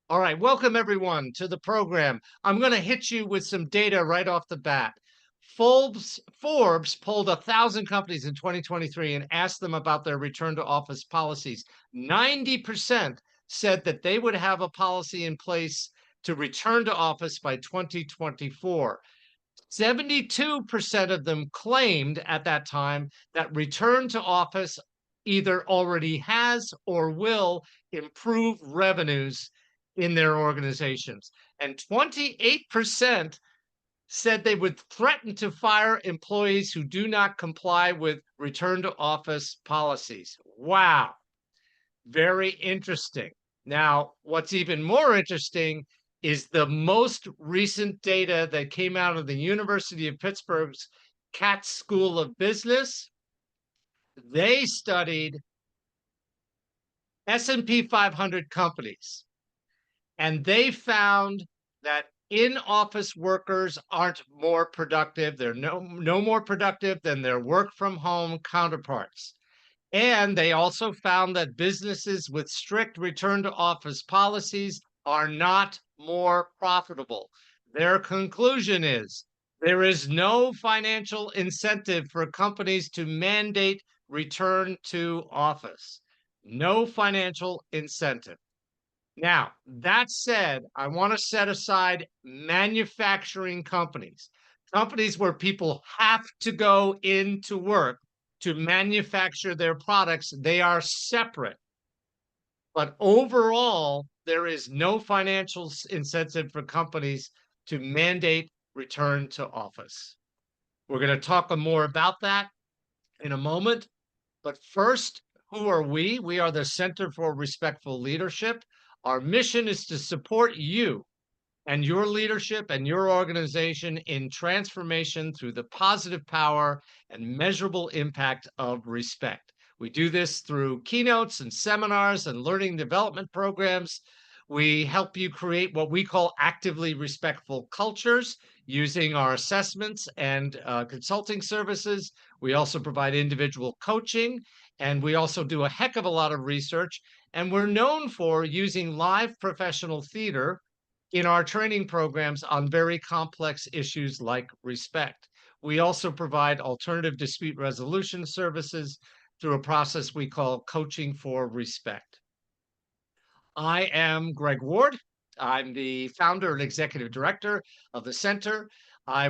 All right, welcome everyone to the program. I'm going to hit you with some data right off the bat. Forbes polled 1,000 companies in 2023 and asked them about their return to office policies. 90% said that they would have a policy in place to return to office by 2024. 72% of them claimed at that time that return to office either already has or will improve revenues in their organizations. And 28% said they would threaten to fire employees who do not comply with return to office policies. Wow, very interesting. Now, what's even more interesting is the most recent data that came out of the University of Pittsburgh's Katz School of Business. They studied S&P 500 companies, and they found that in-office workers aren't more productive. They're no more productive than their work-from-home counterparts. And they also found that businesses with strict return to office policies are not more profitable. Their conclusion is there is no financial incentive for companies to mandate return to office. No financial incentive. Now, that said, I want to set aside manufacturing companies, companies where people have to go into work to manufacture their products. They are separate. But overall, there is no financial incentive for companies to mandate return to office. We're going to talk more about that in a moment. But first, who are we? We are the Center for Respectful Leadership. Our mission is to support you and your leadership and your organization in transformation through the positive power and measurable impact of respect. We do this through keynotes and seminars and learning development programs. We help you create what we call actively respectful cultures using our assessments and consulting services. We also provide individual coaching, and we also do a heck of a lot of research. And we're known for using live professional theater in our training programs on very complex issues like respect. We also provide alternative dispute resolution services through a process we call coaching for respect. I am Greg Ward. I'm the founder and executive director of the center. I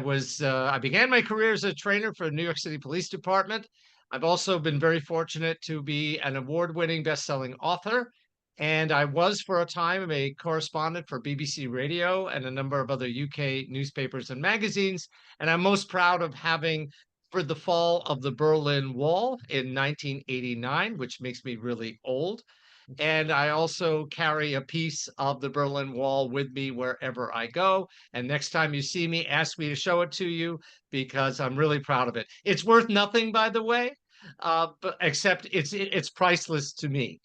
began my career as a trainer for the New York City Police Department. I've also been very fortunate to be an award-winning best-selling author, and I was for a time a correspondent for BBC Radio and a number of other UK newspapers and magazines. And I'm most proud of having for the fall of the Berlin Wall in 1989, which makes me really old. And I also carry a piece of the Berlin Wall with me wherever I go. And next time you see me, ask me to show it to you because I'm really proud of it. It's worth nothing, by the way, but except it's priceless to me.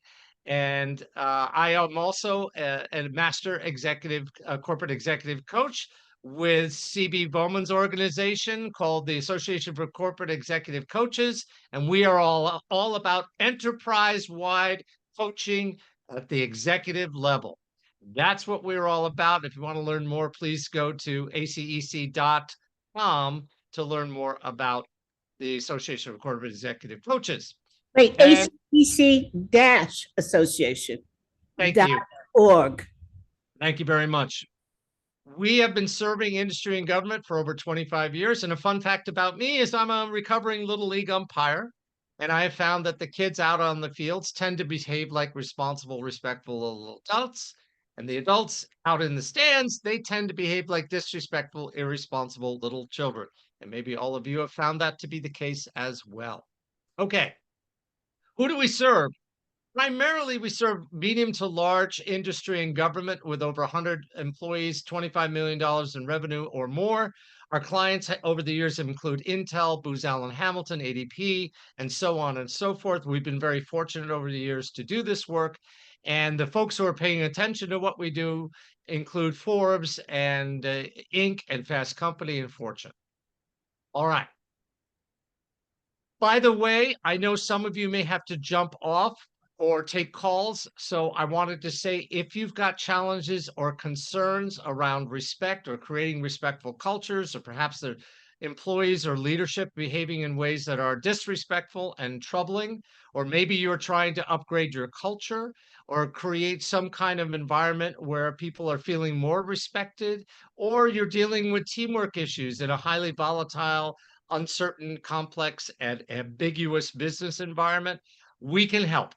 And I am also a master executive, corporate executive coach with CB Bowman's organization called the Association for Corporate Executive Coaches. And we are all about enterprise-wide coaching at the executive level. That's what we're all about. If you want to learn more, please go to acec.com to learn more about the Association of Corporate Executive Coaches. Wait, And ACEC-association. thank you. .org. Thank you very much. We have been serving industry and government for over 25 years. And a fun fact about me is I'm a recovering Little League umpire. And I have found that the kids out on the fields tend to behave like responsible, respectful adults. And the adults out in the stands, they tend to behave like disrespectful, irresponsible little children. And maybe all of you have found that to be the case as well. Okay. Who do we serve? Primarily, we serve medium to large industry and government with over 100 employees, $25 million in revenue or more. Our clients over the years have included Intel, Booz Allen Hamilton, ADP, and so on and so forth. We've been very fortunate over the years to do this work. And the folks who are paying attention to what we do include Forbes and Inc. and Fast Company and Fortune. All right. By the way, I know some of you may have to jump off. or take calls. So I wanted to say, if you've got challenges or concerns around respect or creating respectful cultures, or perhaps the employees or leadership behaving in ways that are disrespectful and troubling, or maybe you're trying to upgrade your culture or create some kind of environment where people are feeling more respected, or you're dealing with teamwork issues in a highly volatile, uncertain, complex, and ambiguous business environment, we can help.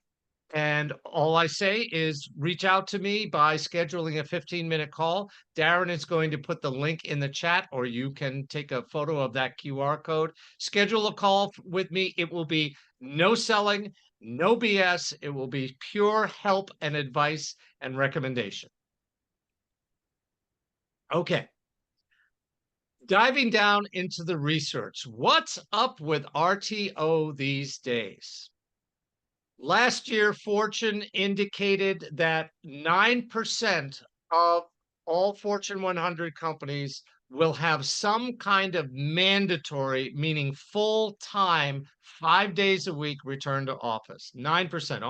And all I say is reach out to me by scheduling a 15-minute call. Darren is going to put the link in the chat, or you can take a photo of that QR code. Schedule a call with me. It will be no selling, no BS. It will be pure help and advice and recommendation. Okay. Diving down into the research. What's up with RTO these days? Last year, Fortune indicated that 9% of all Fortune 100 companies will have some kind of mandatory, meaning full-time, 5 days a week return to office. 9%,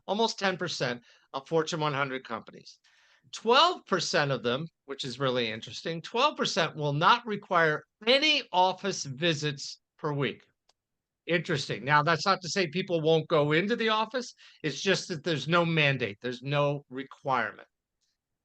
almost 10% of Fortune 100 companies. 12% of them, which is really interesting, 12% will not require any office visits per week. Interesting. Now, that's not to say people won't go into the office. It's just that there's no mandate, there's no requirement.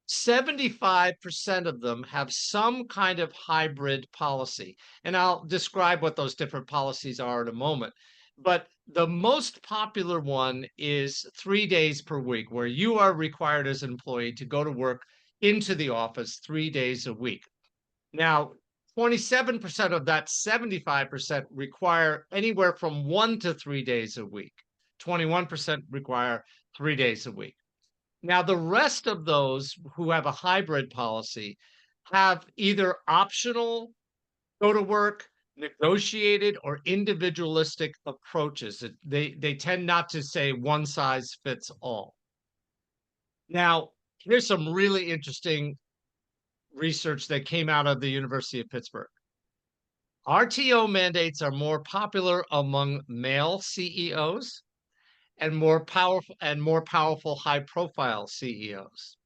75% of them have some kind of hybrid policy. And I'll describe what those different policies are in a moment. But the most popular one is 3 days per week, where you are required as an employee to go to work into the office 3 days a week. Now, 27% of that 75% require anywhere from 1 to 3 days a week. 21% require 3 days a week. Now, the rest of those who have a hybrid policy have either optional go to work, negotiated, or individualistic approaches. They tend not to say one size fits all. Now, here's some really interesting research that came out of the University of Pittsburgh. RTO mandates are more popular among male CEOs and more powerful high profile CEOs.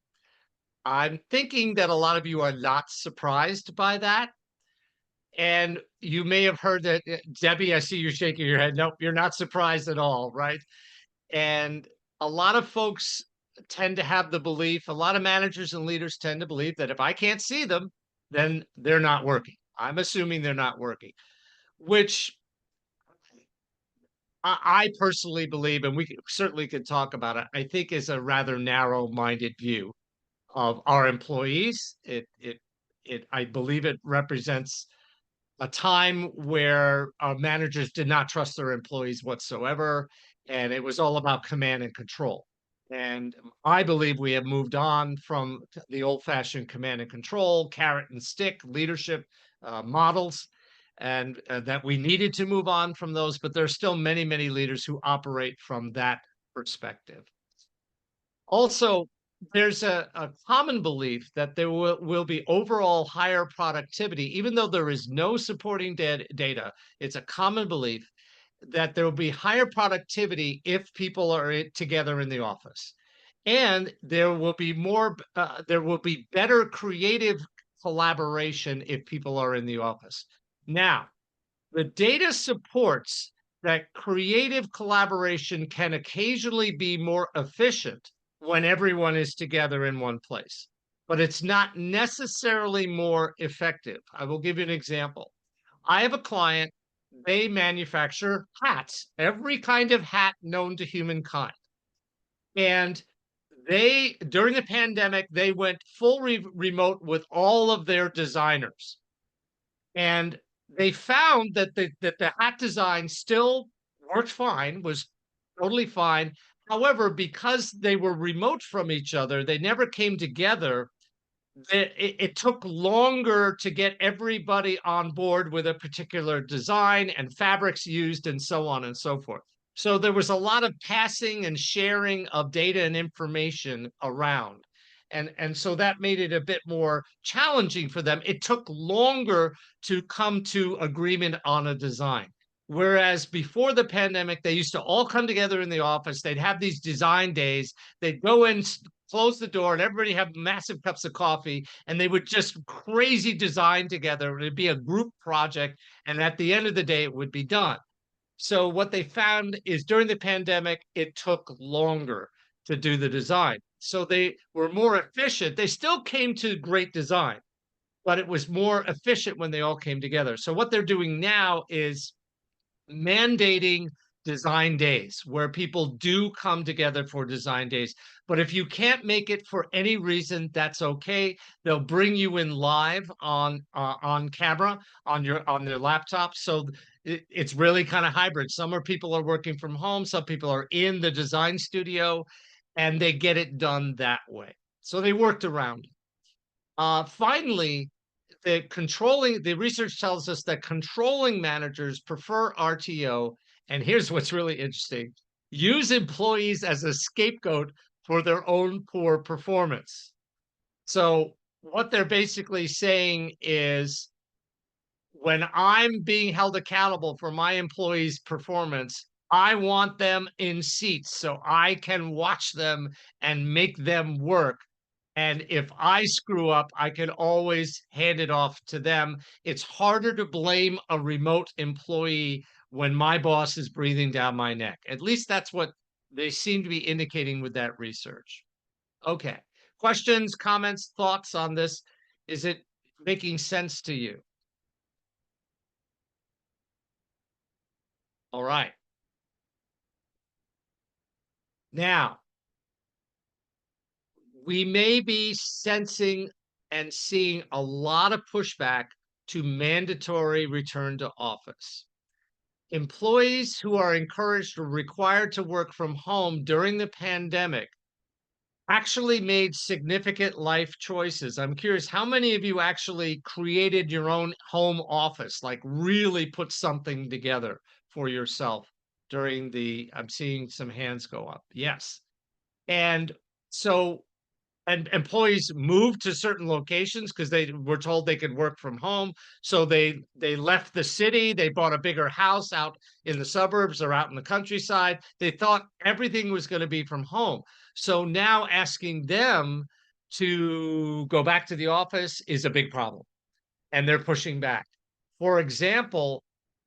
I'm thinking that a lot of you are not surprised by that. And you may have heard that, Debbie, I see you shaking your head. Nope, you're not surprised at all, right? And a lot of folks tend to have the belief, a lot of managers and leaders tend to believe that if I can't see them, then they're not working. I'm assuming they're not working, which I personally believe, and we certainly could talk about it, I think is a rather narrow-minded view of our employees. I believe it represents a time where managers did not trust their employees whatsoever, and it was all about command and control. And I believe we have moved on from the old-fashioned command and control, carrot and stick leadership models, and that we needed to move on from those, but there are still many, many leaders who operate from that perspective. Also, there's a common belief that there will be overall higher productivity, even though there is no supporting data. It's a common belief that there will be higher productivity if people are together in the office, and there will be better creative collaboration if people are in the office. Now, the data supports that creative collaboration can occasionally be more efficient when everyone is together in one place, but it's not necessarily more effective. I will give you an example. I have a client, they manufacture hats, every kind of hat known to humankind. And during the pandemic, they went full remote with all of their designers. And they found that the hat design still worked fine, was totally fine. However, because they were remote from each other, they never came together. It took longer to get everybody on board with a particular design and fabrics used and so on and so forth. So there was a lot of passing and sharing of data and information around. And so that made it a bit more challenging for them. It took longer to come to agreement on a design. Whereas before the pandemic, they used to all come together in the office. They'd have these design days. They'd go in, close the door, and everybody have massive cups of coffee, and they would just crazy design together. It'd be a group project, and at the end of the day, it would be done. So what they found is during the pandemic, it took longer to do the design. So they were more efficient. They still came to great design, but it was more efficient when they all came together. So what they're doing now is mandating design days where people do come together for design days. But if you can't make it for any reason, that's okay. They'll bring you in live on camera on their laptop. So it's really kind of hybrid. Some are people are working from home, some people are in the design studio, and they get it done that way. So they worked around it. Finally, the research tells us that controlling managers prefer RTO. And here's what's really interesting: use employees as a scapegoat for their own poor performance. So, what they're basically saying is when I'm being held accountable for my employees' performance, I want them in seats so I can watch them and make them work. And if I screw up, I can always hand it off to them. It's harder to blame a remote employee when my boss is breathing down my neck. At least that's what they seem to be indicating with that research. Okay. Questions, comments, thoughts on this? Is it making sense to you? All right. Now, we may be sensing and seeing a lot of pushback to mandatory return to office. Employees who are encouraged or required to work from home during the pandemic actually made significant life choices. I'm curious, how many of you actually created your own home office, like really put something together for yourself during I'm seeing some hands go up. Yes. And so and employees moved to certain locations because they were told they could work from home. So they left the city, they bought a bigger house out in the suburbs or out in the countryside. They thought everything was going to be from home. So now asking them to go back to the office is a big problem, and they're pushing back. For example,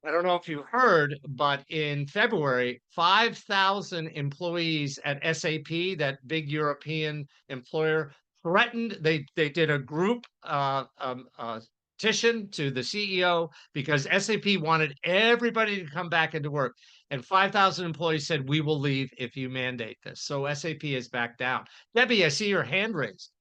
I don't know if you heard, but in February, 5,000 employees at SAP, that big European employer, threatened. They did a group petition to the CEO because SAP wanted everybody to come back into work. And 5,000 employees said, "We will leave if you mandate this." So SAP has backed down. Debbie, I see your hand raised.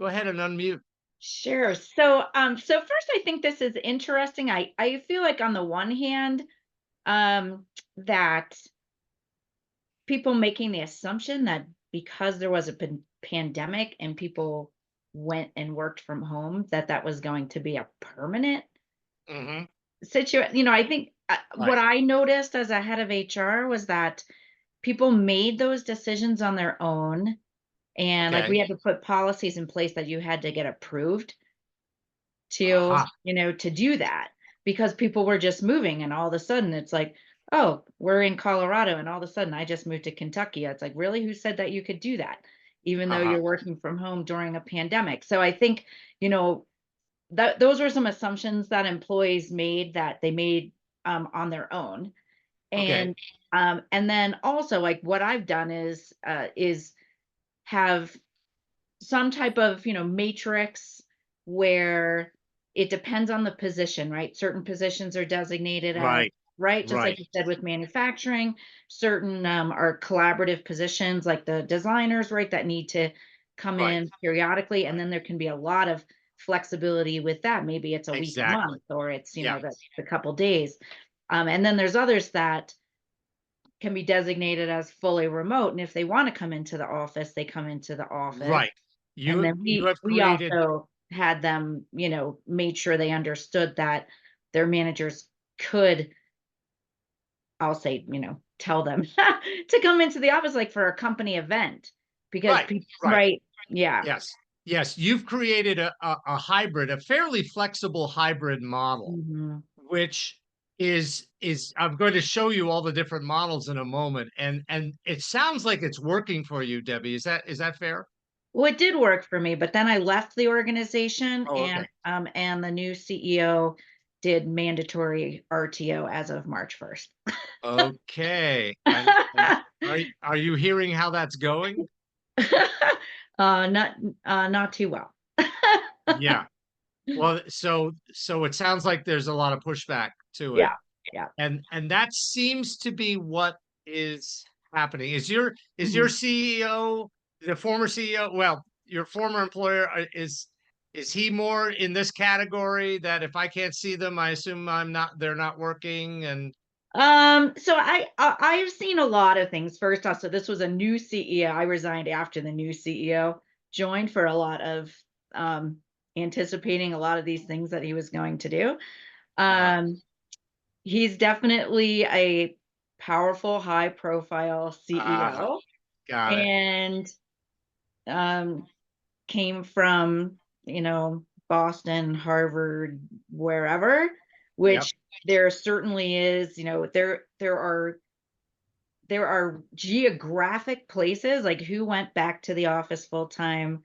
Go ahead and unmute. Sure. So first, I think this is interesting. I feel like on the one hand, that people making the assumption that because there was a pandemic and people went and worked from home, that that was going to be a permanent Hmm. situation. I think what Right. I noticed as a head of HR was that people made those decisions on their own, and like we Okay. had to put policies in place that you had to get approved to, Aha. to do that, because people were just moving, and all of a sudden it's like, oh, we're in Colorado and all of a sudden I just moved to Kentucky. It's like, really, who said that you could do that even though Uh-huh. you're working from home during a pandemic? So I think, you know, that those were some assumptions that employees made, that they made on their own. Okay. And then also, like, what I've done is have some type of, matrix where it depends on the position, right? Certain positions are designated as, Right. right, just like Right. you said with manufacturing. Certain are collaborative positions, like the designers, right, that need to come Right. in periodically. And Right. then there can be a lot of flexibility with that. Maybe it's a week, a Exactly. month, or it's, Yeah. the couple days. And then there's others that can be designated as fully remote. And if they want to come into the office, they come into the office. Right. And You then you we have we created also had them, made sure they understood that their managers could, I'll say, tell them to come into the office, like for a company event, because right. people, Right. right? Yeah. Yes. Yes, you've created a hybrid, a fairly flexible hybrid model, Mhm. which is I'm going to show you all the different models in a moment, and it sounds like it's working for you, Debbie. Is that fair? Well, it did work for me, but then I left the organization, Oh, okay. and the new CEO did mandatory RTO as of March 1st. Okay. And are you hearing how that's going? Not not too well. Yeah. Well, so it sounds like there's a lot of pushback to it. Yeah, yeah. And that seems to be what is happening. Is your Mhm. CEO, the former CEO, well, your former employer, is he more in this category that if I can't see them, I assume they're not working and So I've seen a lot of things. First off, so this was a new CEO. I resigned after the new CEO joined for a lot of um anticipating a lot of these things that he was going to do. uh-huh. Um he's definitely a powerful, high profile Uh-huh. CEO Got it. and um came from, Boston, Harvard, wherever, Yep. which there certainly is, there are geographic places, like, who went back to the office full time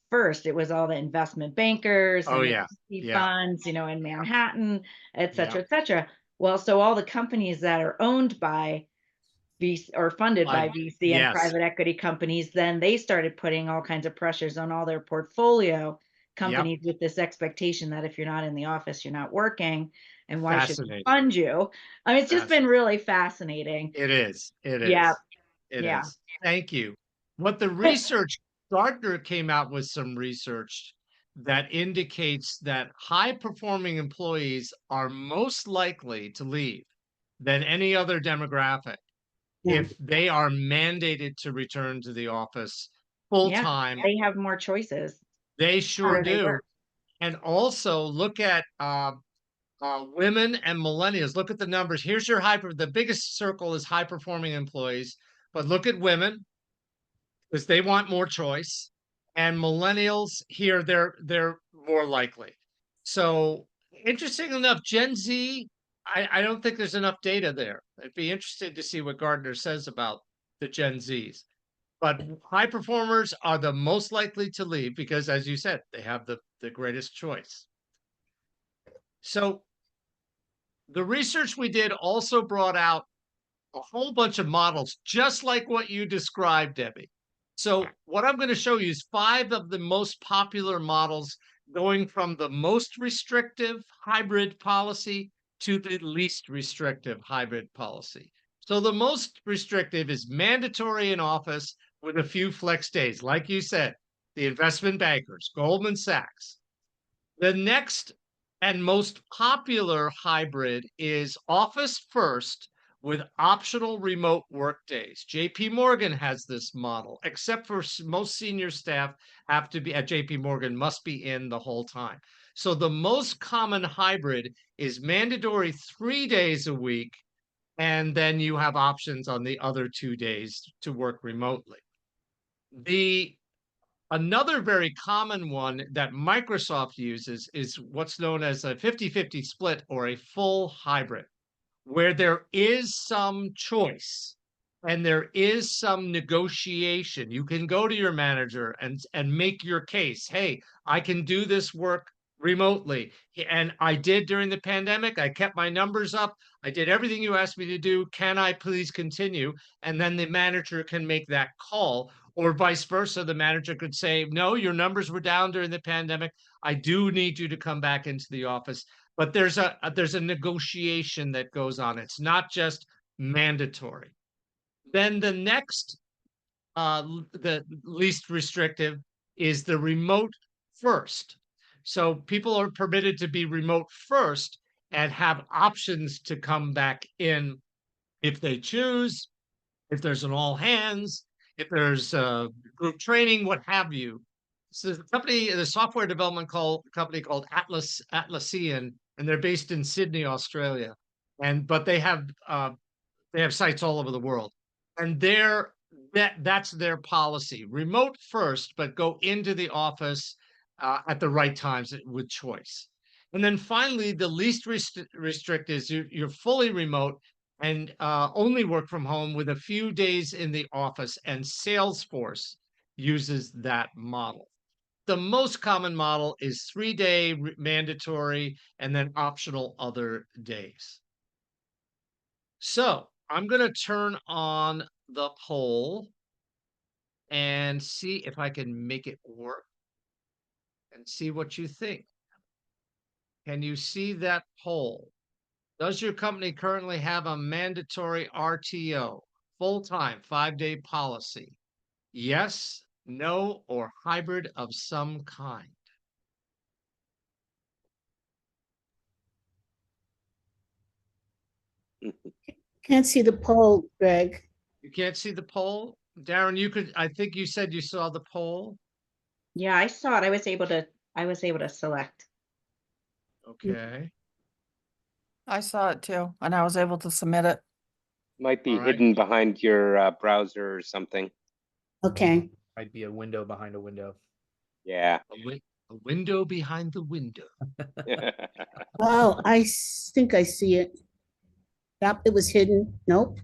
first? It was all the investment bankers Oh and the yeah. VC Yeah. funds, in Manhattan, et Yeah. cetera, et cetera. Well, so all the companies that are owned by VC or funded I by VC and yes. private equity companies, then they started putting all kinds of pressures on all their portfolio Yep. companies with this expectation that if you're not in the office, you're not working, and why should we Fascinating. fund you? I mean, it's just been Fascinating. really fascinating. It is. It Yeah, is. It yeah, is. Thank you. What the but research Gartner came out with some research that indicates that high performing employees are most likely to leave than any other demographic yeah, if they are mandated to return to the office full yeah, time. they have more choices. They sure Harder they do. work. And also look at women and millennials. Look at the numbers. Here's your the biggest circle is high performing employees, but look at women because they want more choice. And millennials here, they're more likely. So interesting enough, Gen Z, I don't think there's enough data there. I'd be interested to see what Gardner says about the Gen Zs. But high performers are the most likely to leave because, as you said, they have the greatest choice. So the research we did also brought out a whole bunch of models, just like what you described, Debbie. So, what I'm going to show you is five of the most popular models going from the most restrictive hybrid policy to the least restrictive hybrid policy. So, the most restrictive is mandatory in office with a few flex days, like you said, the investment bankers, Goldman Sachs. The next and most popular hybrid is Office First with optional remote work days. JP Morgan has this model, except for most senior staff have to be at JP Morgan, must be in the whole time. So the most common hybrid is mandatory 3 days a week, and then you have options on the other 2 days to work remotely. The Another very common one that Microsoft uses is what's known as a 50-50 split or a full hybrid, where there is some choice and there is some negotiation. You can go to your manager and make your case. Hey, I can do this work remotely. And I did during the pandemic. I kept my numbers up. I did everything you asked me to do. Can I please continue? And then the manager can make that call. Or vice versa, the manager could say, no, your numbers were down during the pandemic. I do need you to come back into the office, but there's a negotiation that goes on. It's not just mandatory. Then the next, the least restrictive is the remote first. So people are permitted to be remote first and have options to come back in if they choose, if there's an all hands, if there's group training, what have you. So the software development company called Atlassian, and they're based in Sydney, Australia. But they have sites all over the world. And That's their policy. Remote first, but go into the office at the right times with choice. And then finally, the least restrict is you're fully remote and only work from home with a few days in the office. And Salesforce uses that model. The most common model is 3-day mandatory and then optional other days. So I'm going to turn on the poll and see if I can make it work and see what you think. Can you see that poll? Does your company currently have a mandatory RTO, full-time 5-day policy? Yes, no, or hybrid of some kind? Can't see the poll, Greg. You can't see the poll? Darren, you could, I think you said you saw the poll. Yeah, I saw it. I was able to select. Okay. I saw it too, and I was able to submit it. Might be All right. hidden behind your browser or something. Okay. Might be a window behind a window. Yeah. A window behind the window. Oh, think I see it. Yep, it was hidden. Nope.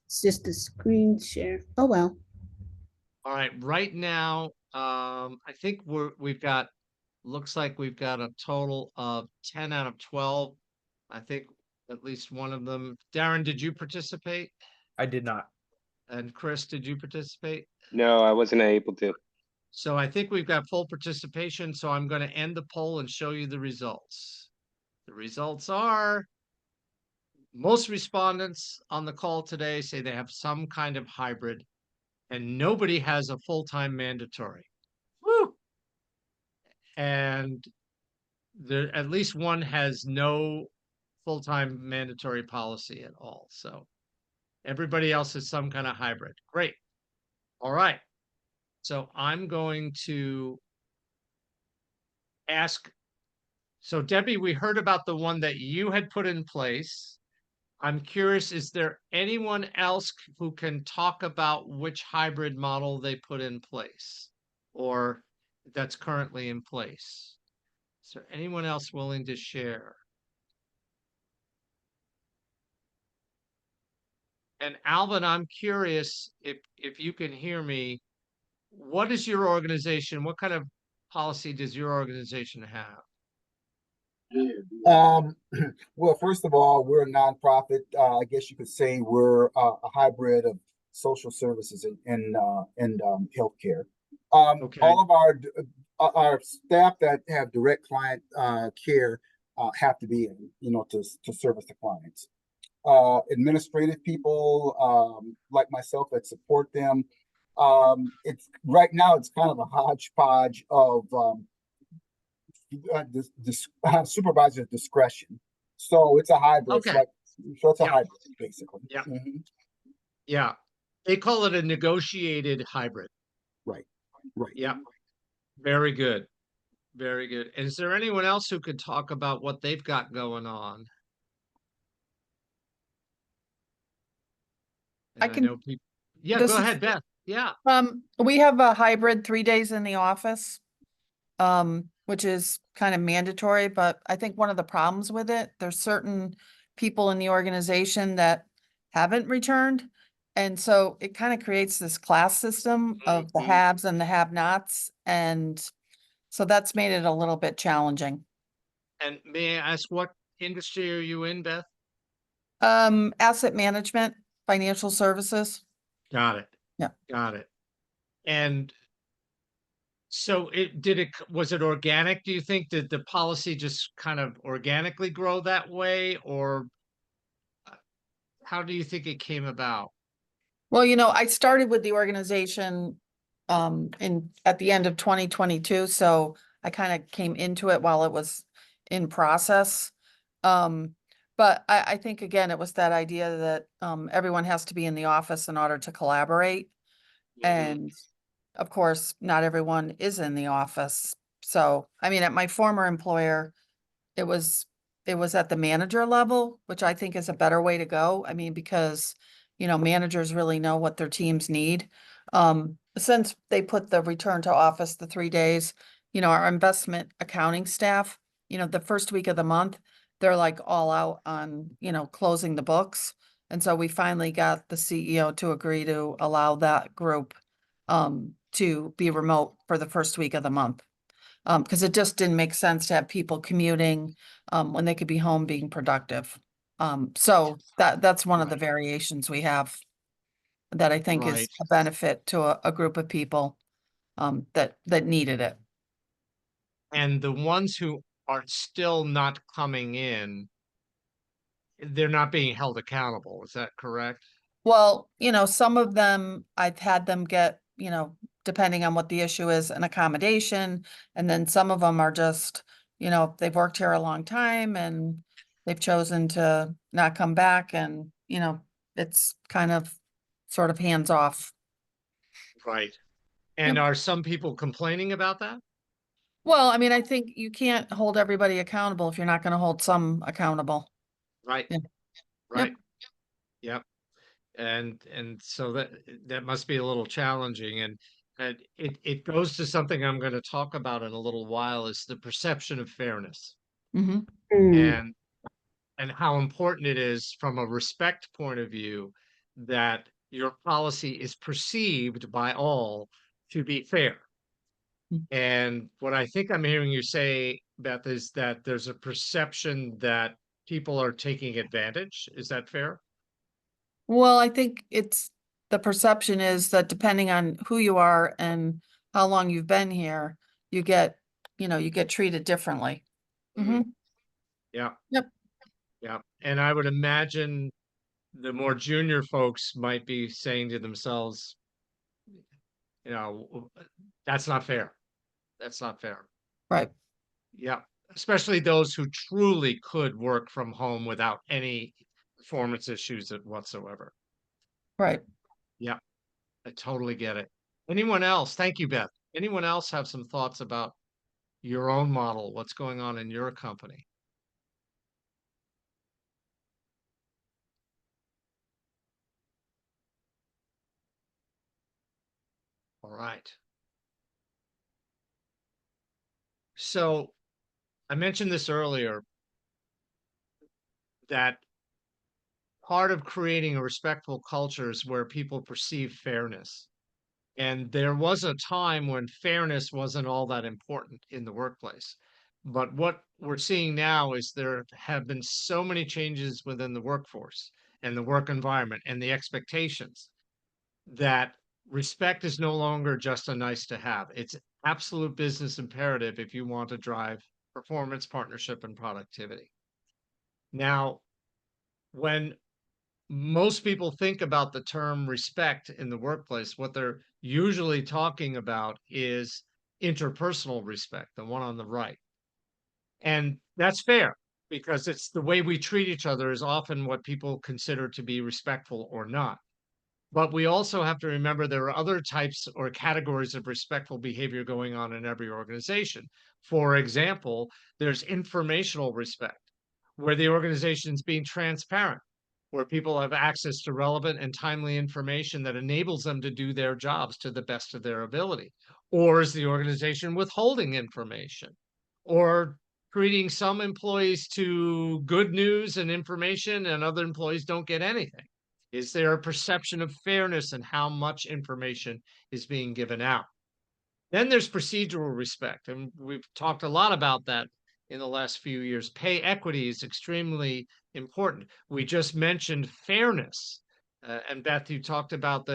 It's just a screen share. Oh, well. All right, right now, I think we've got, looks like we've got a total of 10 out of 12. I think at least one of them. Darren, did you participate? I did not. And Chris, did you participate? No, I wasn't able to. So I think we've got full participation, so I'm going to end the poll and show you the results. The results are most respondents on the call today say they have some kind of hybrid, and nobody has a full-time mandatory. Woo! And there at least one has no full-time mandatory policy at all. So everybody else is some kind of hybrid. Great. All right. So I'm going to ask. So Debbie, we heard about the one that you had put in place. I'm curious, is there anyone else who can talk about which hybrid model they put in place or that's currently in place? Is there anyone else willing to share? And Alvin, I'm curious if you can hear me. What is your organization? What kind of policy does your organization have? Well, first of all, we're a nonprofit. I guess you could say we're a hybrid of social services and healthcare. Okay. All of our staff that have direct client care have to be in, to service the clients. Administrative people like myself that support them. It's right now it's kind of a hodgepodge of supervisor's discretion. So it's a hybrid. Okay. So it's a Yeah. hybrid, basically. Yeah. Mhm. Yeah. They call it a negotiated hybrid. Right. Yeah. Very good. Very good. Is there anyone else who could talk about what they've got going on? I And can- know people. Yeah, this go is- ahead, Beth. Yeah. We have a hybrid 3 days in the office, which is kind of mandatory, but I think one of the problems with it, there's certain people in the organization that haven't returned. And so it kind of creates this class system of the Mhm. haves and the have-nots. And so that's made it a little bit challenging. And may I ask what industry are you in, Beth? Asset management, financial services. Got it. Yeah. Got it. And so was it organic? Do you think that the policy just kind of organically grow that way, or how do you think it came about? Well, I started with the organization at the end of 2022, so I kind of came into it while it was in process. But I think again, it was that idea that everyone has to be in the office in order to collaborate. Mhm. And of course, not everyone is in the office. So, I mean, at my former employer, it was at the manager level, which I think is a better way to go. I mean, because managers really know what their teams need. Since they put the return to office the 3 days, our investment accounting staff, the first week of the month, they're like all out on, closing the books. And so we finally got the CEO to agree to allow that group to be remote for the first week of the month. Because it just didn't make sense to have people commuting when they could be home being productive. So that's one of the Right. variations we have that I think is Right. a benefit to a group of people that needed it. And the ones who are still not coming in, they're not being held accountable. Is that correct? Well, some of them, I've had them get, depending on what the issue is, an accommodation. And then some of them are just, they've worked here a long time and they've chosen to not come back and, it's kind of sort of hands off. Right. And are some people complaining about that? Well, I mean, I think you can't hold everybody accountable if you're not going to hold some accountable. Right. Yeah. Right. Yep. And so that must be a little challenging. And it goes to something I'm going to talk about in a little while, is the perception of fairness Mm-hmm. Mm, and how important it is from a respect point of view that your policy is perceived by all to be fair. Mm. And what I think I'm hearing you say, Beth, is that there's a perception that people are taking advantage. Is that fair? Well, I think the perception is that depending on who you are and how long you've been here, you get treated differently. Mm-hmm. Yeah. Yep. Yeah. And I would imagine the more junior folks might be saying to themselves, that's not fair. That's not fair. Right. Yeah. Especially those who truly could work from home without any performance issues whatsoever. Right. Yeah. I totally get it. Anyone else? Thank you, Beth. Anyone else have some thoughts about your own model? What's going on in your company? All right. So I mentioned this earlier that part of creating a respectful culture is where people perceive fairness. And there was a time when fairness wasn't all that important in the workplace. But what we're seeing now is there have been so many changes within the workforce and the work environment and the expectations that respect is no longer just a nice to have. It's absolute business imperative if you want to drive performance, partnership, and productivity. Now, when most people think about the term respect in the workplace, what they're usually talking about is interpersonal respect, the one on the right. And that's fair because it's the way we treat each other is often what people consider to be respectful or not. But we also have to remember there are other types or categories of respectful behavior going on in every organization. For example, there's informational respect, where the organization is being transparent, where people have access to relevant and timely information that enables them to do their jobs to the best of their ability. Or is the organization withholding information or treating some employees to good news and information and other employees don't get anything? Is there a perception of fairness in how much information is being given out? Then there's procedural respect, and we've talked a lot about that in the last few years. Pay equity is extremely important. We just mentioned fairness. And Beth, you talked about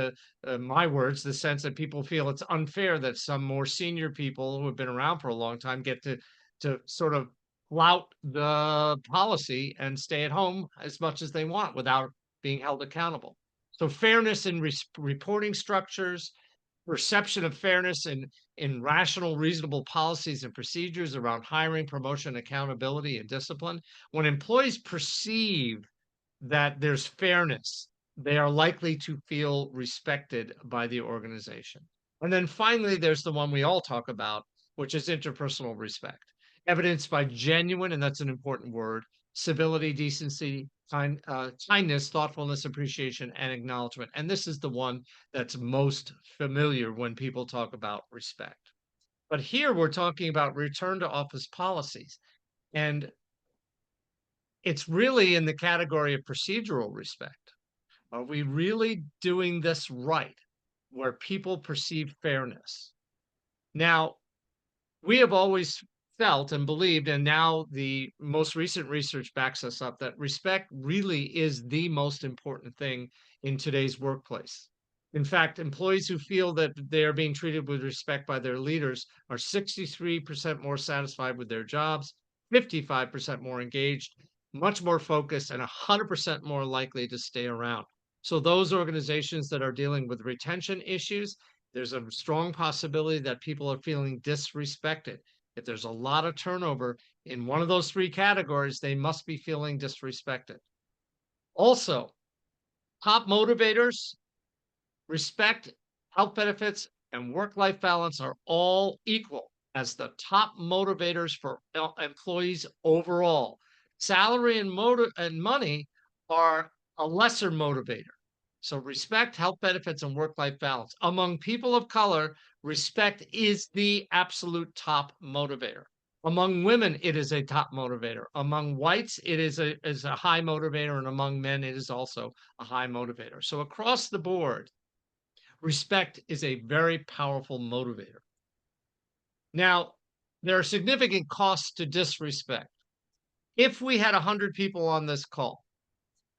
my words, the sense that people feel it's unfair that some more senior people who have been around for a long time get to sort of flout the policy and stay at home as much as they want without being held accountable. So fairness in reporting structures, perception of fairness in rational, reasonable policies and procedures around hiring, promotion, accountability, and discipline. When employees perceive that there's fairness, they are likely to feel respected by the organization. And then finally, there's the one we all talk about, which is interpersonal respect, evidenced by genuine, and that's an important word, civility, decency, kindness, thoughtfulness, appreciation, and acknowledgement. And this is the one that's most familiar when people talk about respect. But here we're talking about return to office policies. And it's really in the category of procedural respect. Are we really doing this right, where people perceive fairness? Now, we have always felt and believed, and now the most recent research backs us up, that respect really is the most important thing in today's workplace. In fact, employees who feel that they are being treated with respect by their leaders are 63% more satisfied with their jobs, 55% more engaged, much more focused, and 100% more likely to stay around. So those organizations that are dealing with retention issues, there's a strong possibility that people are feeling disrespected. If there's a lot of turnover in one of those three categories, they must be feeling disrespected. Also, top motivators, respect, health benefits, and work-life balance are all equal as the top motivators for employees overall. Salary and money are a lesser motivator. So respect, health benefits, and work-life balance. Among people of color, respect is the absolute top motivator. Among women, it is a top motivator. Among whites, it is a high motivator, and among men, it is also a high motivator. So across the board, respect is a very powerful motivator. Now, there are significant costs to disrespect. If we had 100 people on this call,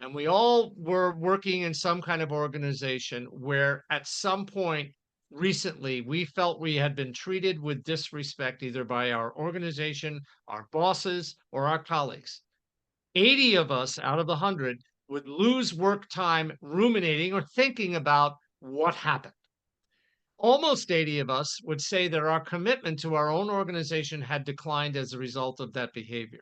and we all were working in some kind of organization where at some point recently we felt we had been treated with disrespect, either by our organization, our bosses, or our colleagues, 80 of us out of the 100 would lose work time ruminating or thinking about what happened. Almost 80 of us would say that our commitment to our own organization had declined as a result of that behavior.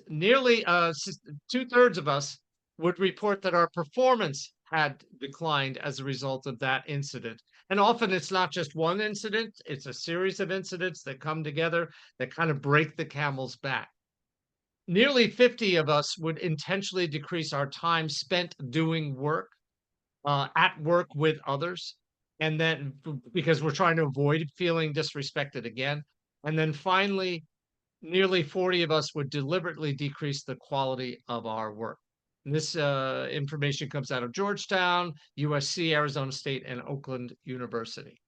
Nearly 2/3 of us would report that our performance had declined as a result of that incident. And often it's not just one incident, it's a series of incidents that come together that kind of break the camel's back. Nearly 50 of us would intentionally decrease our time spent doing work, at work with others. And then because we're trying to avoid feeling disrespected again. And then finally, nearly 40 of us would deliberately decrease the quality of our work. And this information comes out of Georgetown, USC, Arizona State, and Oakland University.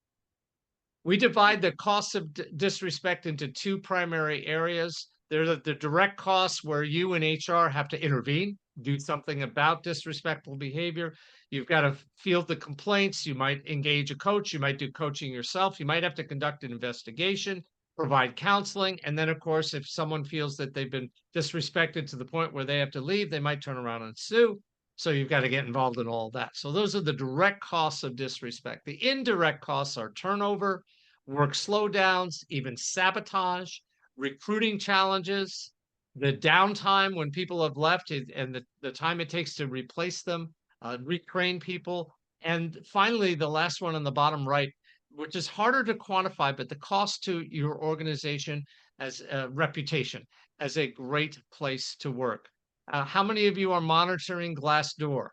We divide the costs of disrespect into two primary areas. There's the direct costs where you and HR have to intervene, do something about disrespectful behavior. You've got to field the complaints. You might engage a coach. You might do coaching yourself. You might have to conduct an investigation, provide counseling. And then, of course, if someone feels that they've been disrespected to the point where they have to leave, they might turn around and sue. So you've got to get involved in all that. So those are the direct costs of disrespect. The indirect costs are turnover, work slowdowns, even sabotage, recruiting challenges, the downtime when people have left and the time it takes to replace them, retrain people. And finally, the last one on the bottom right, which is harder to quantify, but the cost to your organization as a reputation, as a great place to work. How many of you are monitoring Glassdoor?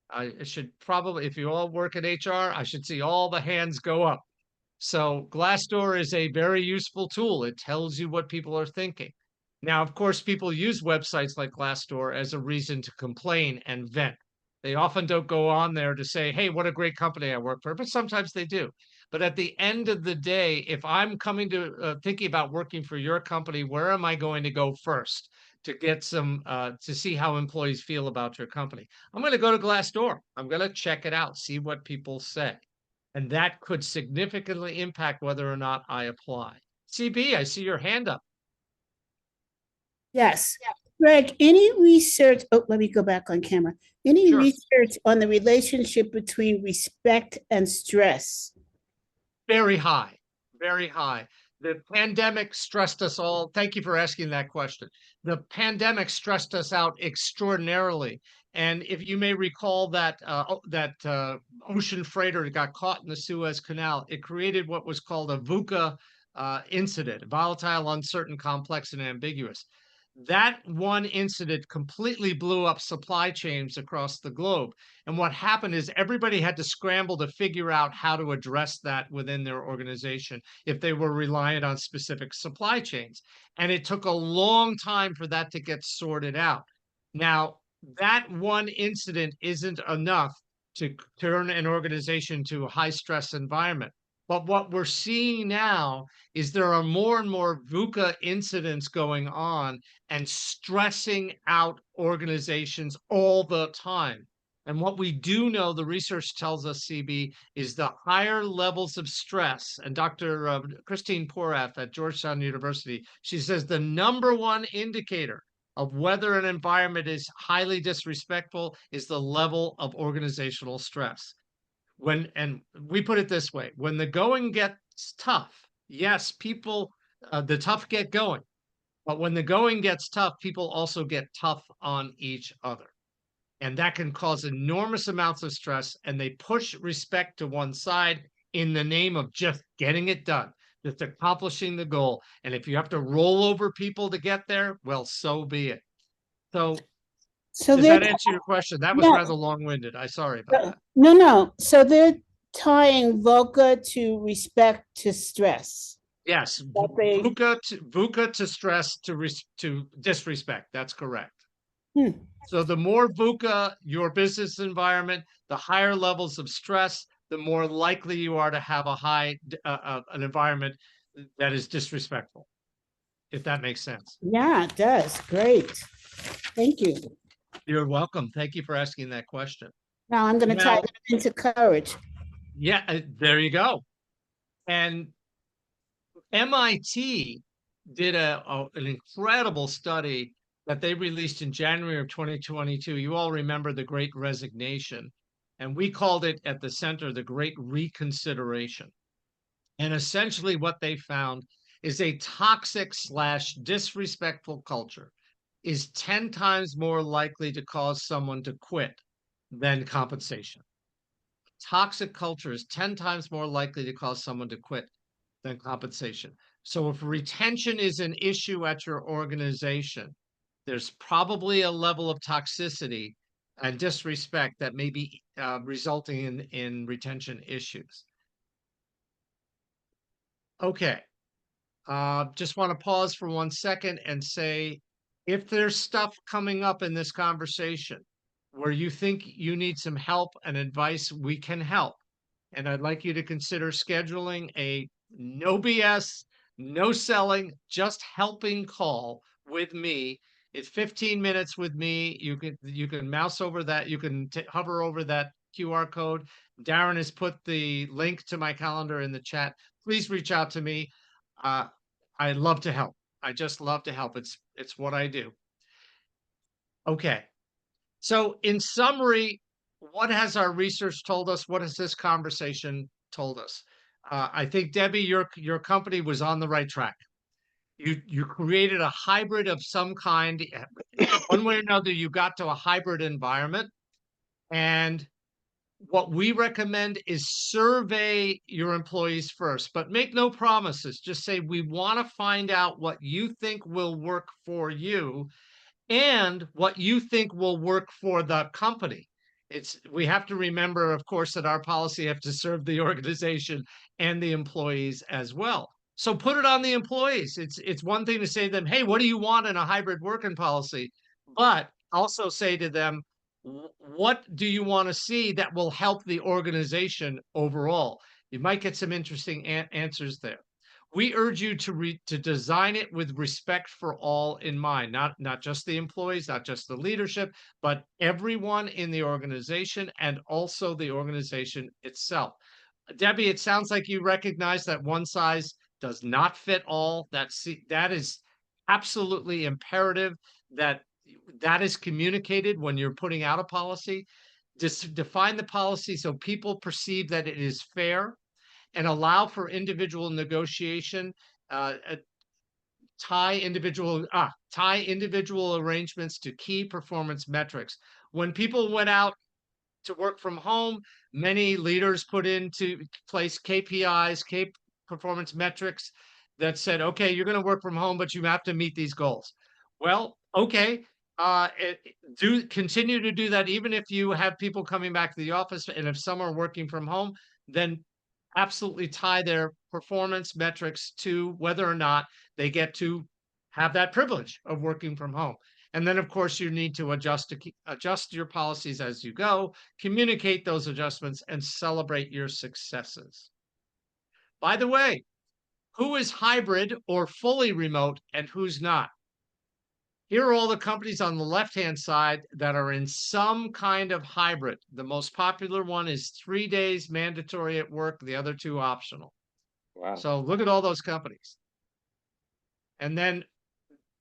I should probably, if you all work at HR, I should see all the hands go up. So Glassdoor is a very useful tool. It tells you what people are thinking. Now, of course, people use websites like Glassdoor as a reason to complain and vent. They often don't go on there to say, hey, what a great company I work for, but sometimes they do. But at the end of the day, if I'm coming to thinking about working for your company, where am I going to go first to get some, to see how employees feel about your company? I'm going to go to Glassdoor. I'm going to check it out, see what people say. And that could significantly impact whether or not I apply. CB, I see your hand up. Yes. Greg, any research, oh, let me go back on camera. Any Sure. research on the relationship between respect and stress? Very high, very high. The pandemic stressed us all. Thank you for asking that question. The pandemic stressed us out extraordinarily. And if you may recall that ocean freighter that got caught in the Suez Canal, it created what was called a VUCA incident, volatile, uncertain, complex, and ambiguous. That one incident completely blew up supply chains across the globe. And what happened is everybody had to scramble to figure out how to address that within their organization if they were reliant on specific supply chains. And it took a long time for that to get sorted out. Now, that one incident isn't enough to turn an organization to a high stress environment. But what we're seeing now is there are more and more VUCA incidents going on and stressing out organizations all the time. And what we do know, the research tells us, CB, is the higher levels of stress. And Dr. Christine Porath at Georgetown University, she says the number one indicator of whether an environment is highly disrespectful is the level of organizational stress. And we put it this way, when the going gets tough, yes, people, the tough get going. But when the going gets tough, people also get tough on each other. And that can cause enormous amounts of stress. And they push respect to one side in the name of just getting it done, just accomplishing the goal. And if you have to roll over people to get there, well, so be it. So So does they're that answer your question? That was no, rather long-winded. I'm sorry about that. no. So they're tying VUCA to respect to stress. Yes, That they- VUCA to stress to disrespect. That's correct. Hmm. So the more VUCA your business environment, the higher levels of stress, the more likely you are to have an environment that is disrespectful. If that makes sense. Yeah, it does. Great. Thank you. You're welcome. Thank you for asking that question. Now I'm going to tie Now- that into courage. Yeah, there you go. And MIT did an incredible study that they released in January of 2022. You all remember the Great Resignation, and we called it at the center the Great Reconsideration. And essentially what they found is a toxic / disrespectful culture is 10 times more likely to cause someone to quit than compensation. Toxic culture is 10 times more likely to cause someone to quit than compensation. So if retention is an issue at your organization, there's probably a level of toxicity and disrespect that may be resulting in retention issues. Okay, just want to pause for 1 second and say, if there's stuff coming up in this conversation where you think you need some help and advice, we can help. And I'd like you to consider scheduling a no BS, no selling, just helping call with me. It's 15 minutes with me. You can mouse over that. You can hover over that QR code. Darren has put the link to my calendar in the chat. Please reach out to me. I love to help. I just love to help. It's what I do. Okay. So in summary, what has our research told us? What has this conversation told us? I think, Debbie, your company was on the right track. You created a hybrid of some kind. One way or another, you got to a hybrid environment. And what we recommend is survey your employees first, but make no promises. Just say, we want to find out what you think will work for you and what you think will work for the company. We have to remember, of course, that our policy have to serve the organization and the employees as well. So put it on the employees. It's one thing to say to them, hey, what do you want in a hybrid working policy? But also say to them, what do you want to see that will help the organization overall? You might get some interesting answers there. We urge you to design it with respect for all in mind, not just the employees, not just the leadership, but everyone in the organization and also the organization itself. Debbie, it sounds like you recognize that one size does not fit all. That is absolutely imperative that is communicated when you're putting out a policy. Just define the policy so people perceive that it is fair and allow for individual negotiation, tie individual arrangements to key performance metrics. When people went out to work from home, many leaders put into place KPIs, key performance metrics that said, okay, you're going to work from home, but you have to meet these goals. Well, okay. Do continue to do that even if you have people coming back to the office, and if some are working from home, then absolutely tie their performance metrics to whether or not they get to have that privilege of working from home. And then, of course, you need to adjust your policies as you go, communicate those adjustments, and celebrate your successes. By the way, who is hybrid or fully remote and who's not? Here are all the companies on the left-hand side that are in some kind of hybrid. The most popular one is 3 days mandatory at work, the other 2 optional. Wow. So look at all those companies. And then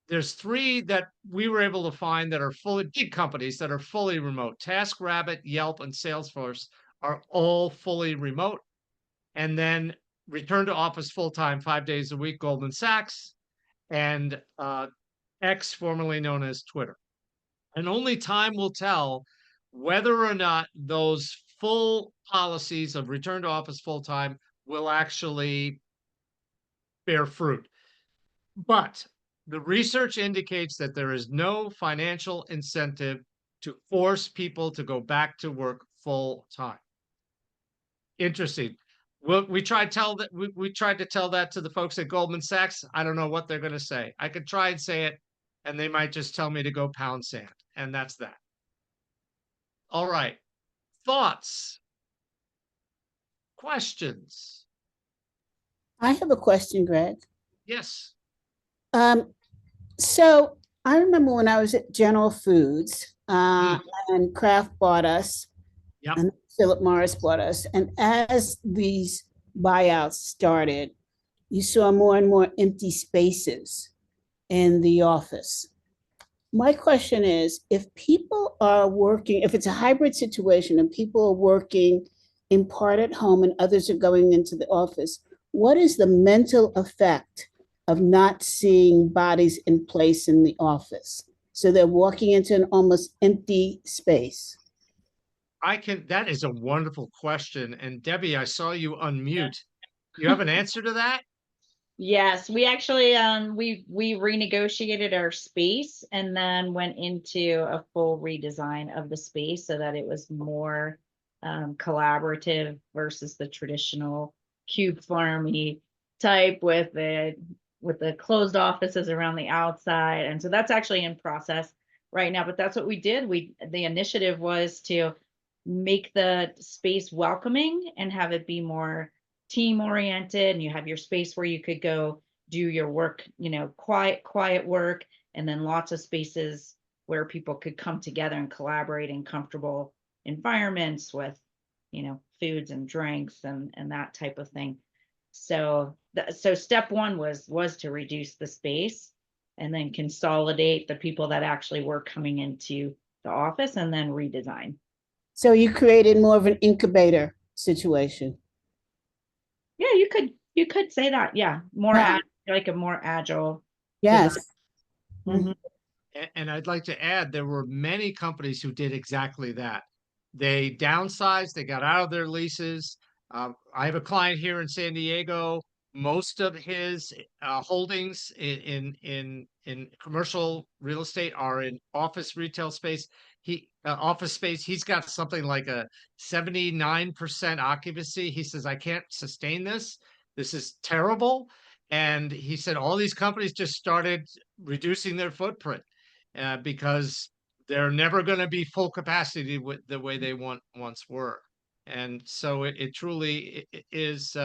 there's 3 that we were able to find that are big companies that are fully remote. TaskRabbit, Yelp, and Salesforce are all fully remote. And then return to office full-time 5 days a week, Goldman Sachs, and X, formerly known as Twitter. And only time will tell whether or not those full policies of return to office full time will actually bear fruit. But the research indicates that there is no financial incentive to force people to go back to work full time. Interesting. Well, we tried to tell that to the folks at Goldman Sachs. I don't know what they're going to say. I could try and say it, and they might just tell me to go pound sand, and that's that. All right. Thoughts? Questions? I have a question, Greg. Yes. So I remember when I was at General Foods, and Kraft bought us, Yep. and Philip Morris bought us. And as these buyouts started, you saw more and more empty spaces in the office. My question is, if people are working, if it's a hybrid situation and people are working in part at home and others are going into the office, what is the mental effect of not seeing bodies in place in the office? So they're walking into an almost empty space. That is a wonderful question. And Debbie, I saw you unmute. You have an answer to that? Yes, we actually we renegotiated our space and then went into a full redesign of the space so that it was more collaborative versus the traditional cube farmy type with the closed offices around the outside. And so that's actually in process right now, but that's what we did. The initiative was to make the space welcoming and have it be more team oriented, and you have your space where you could go do your work, quiet work, and then lots of spaces where people could come together and collaborate in comfortable environments with, foods and drinks and that type of thing. So step one was to reduce the space and then consolidate the people that actually were coming into the office and then redesign. So you created more of an incubator situation. Yeah, you could say that. Yeah, like a more agile. Yes. Mhm. And I'd like to add, there were many companies who did exactly that. They downsized, they got out of their leases. I have a client here in San Diego. Most of his holdings in commercial real estate are in office retail space. Office space. He's got something like a 79% occupancy. He says, I can't sustain this. This is terrible. And he said all these companies just started reducing their footprint because they're never going to be full capacity with the way they once were. And so it truly is.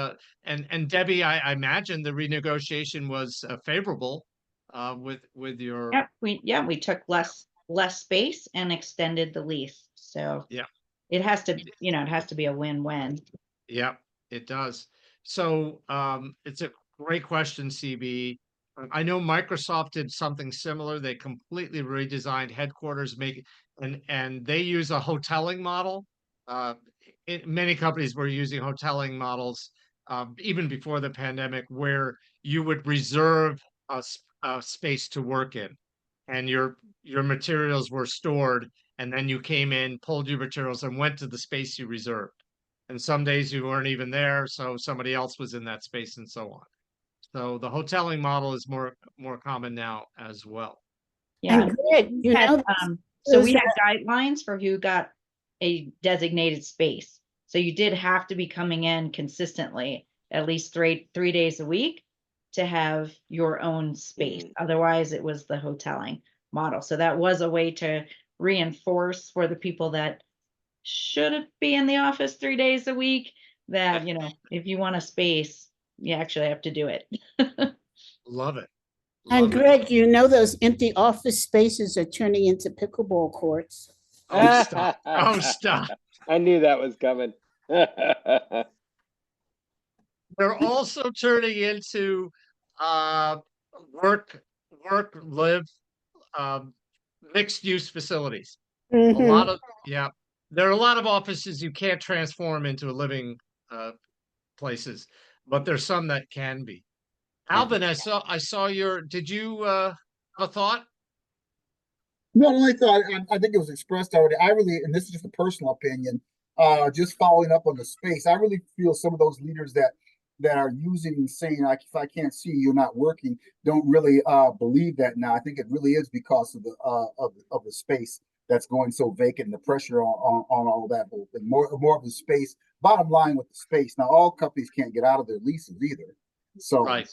And Debbie, I imagine the renegotiation was favorable with your. We took less space and extended the lease. So Yeah, it has to be a win-win. yeah, it does. So it's a great question, CB. I know Microsoft did something similar. They completely redesigned headquarters, and they use a hoteling model. Many companies were using hoteling models even before the pandemic, where you would reserve a space to work in, and your materials were stored, and then you came in, pulled your materials, and went to the space you reserved. And some days you weren't even there, so somebody else was in that space, and so on. So the hoteling model is more common now as well. Yeah. And Greg, you had, know, so is we had guidelines for who got a designated space. So you did have to be coming in consistently at least three days a week to have your own space. Otherwise, it was the hoteling model. So that was a way to reinforce for the people that should be in the office 3 days a week that, you know, if you want a space, you actually have to do it. Love it. and Love it. Greg, you know, those empty office spaces are turning into pickleball courts. Oh, stop. Oh, stop. I knew that was coming. They're also turning into work, live, um, mixed use facilities. A lot of, yeah, there are a lot of offices you can't transform into a living places, but there's some that can be. Alvin, I saw your, did you have a thought? No, I thought, I think it was expressed already. I really, and this is just a personal opinion, just following up on the space, I really feel some of those leaders that are using saying, like, if I can't see you, you're not working, don't really believe that now. I think it really is because of the of the space that's going so vacant, and the pressure on all that whole thing. More of the space. Bottom line with the space. Now, all companies can't get out of their leases either. So Right.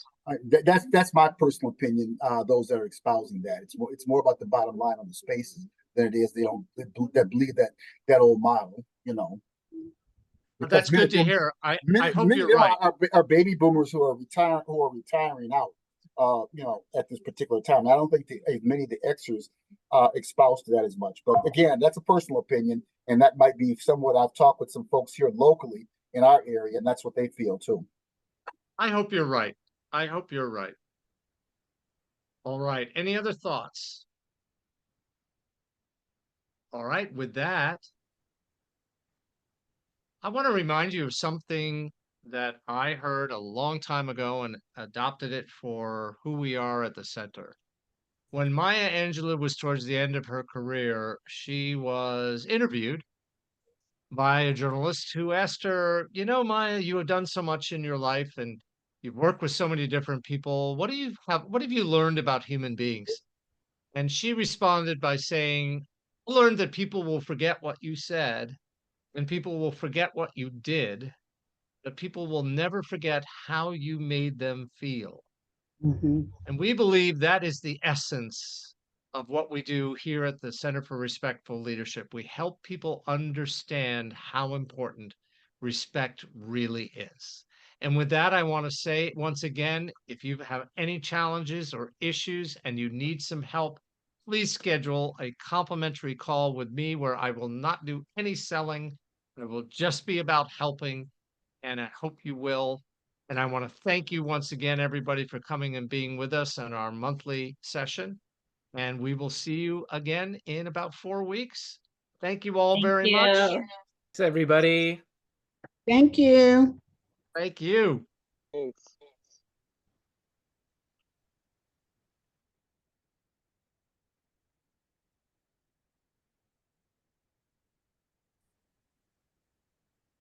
that's my personal opinion. Those that are espousing that, it's more about the bottom line on the spaces than it is that believe that old model, you know. But that's good to hear. I hope Many you're of them right. are baby boomers who are retiring out. You know, at this particular time. I don't think many of the extras espouse to that as much. But again, that's a personal opinion, and that might be somewhat. I've talked with some folks here locally in our area, and that's what they feel too. I hope you're right. I hope you're right. All right. Any other thoughts? All right. With that, I want to remind you of something that I heard a long time ago and adopted it for who we are at the center. When Maya Angelou was towards the end of her career, she was interviewed by a journalist who asked her, you know, Maya, you have done so much in your life and you've worked with so many different people. What have you learned about human beings? And she responded by saying, I learned that people will forget what you said and people will forget what you did, but people will never forget how you made them feel. Mhm. And we believe that is the essence of what we do here at the Center for Respectful Leadership. We help people understand how important respect really is. And with that, I want to say once again, if you have any challenges or issues and you need some help, please schedule a complimentary call with me where I will not do any selling. It will just be about helping, and I hope you will. And I want to thank you once again, everybody, for coming and being with us on our monthly session. And we will see you again in about 4 weeks. Thank you all Thank very you. much. Thanks, everybody. Thank you. Thank you. Thanks.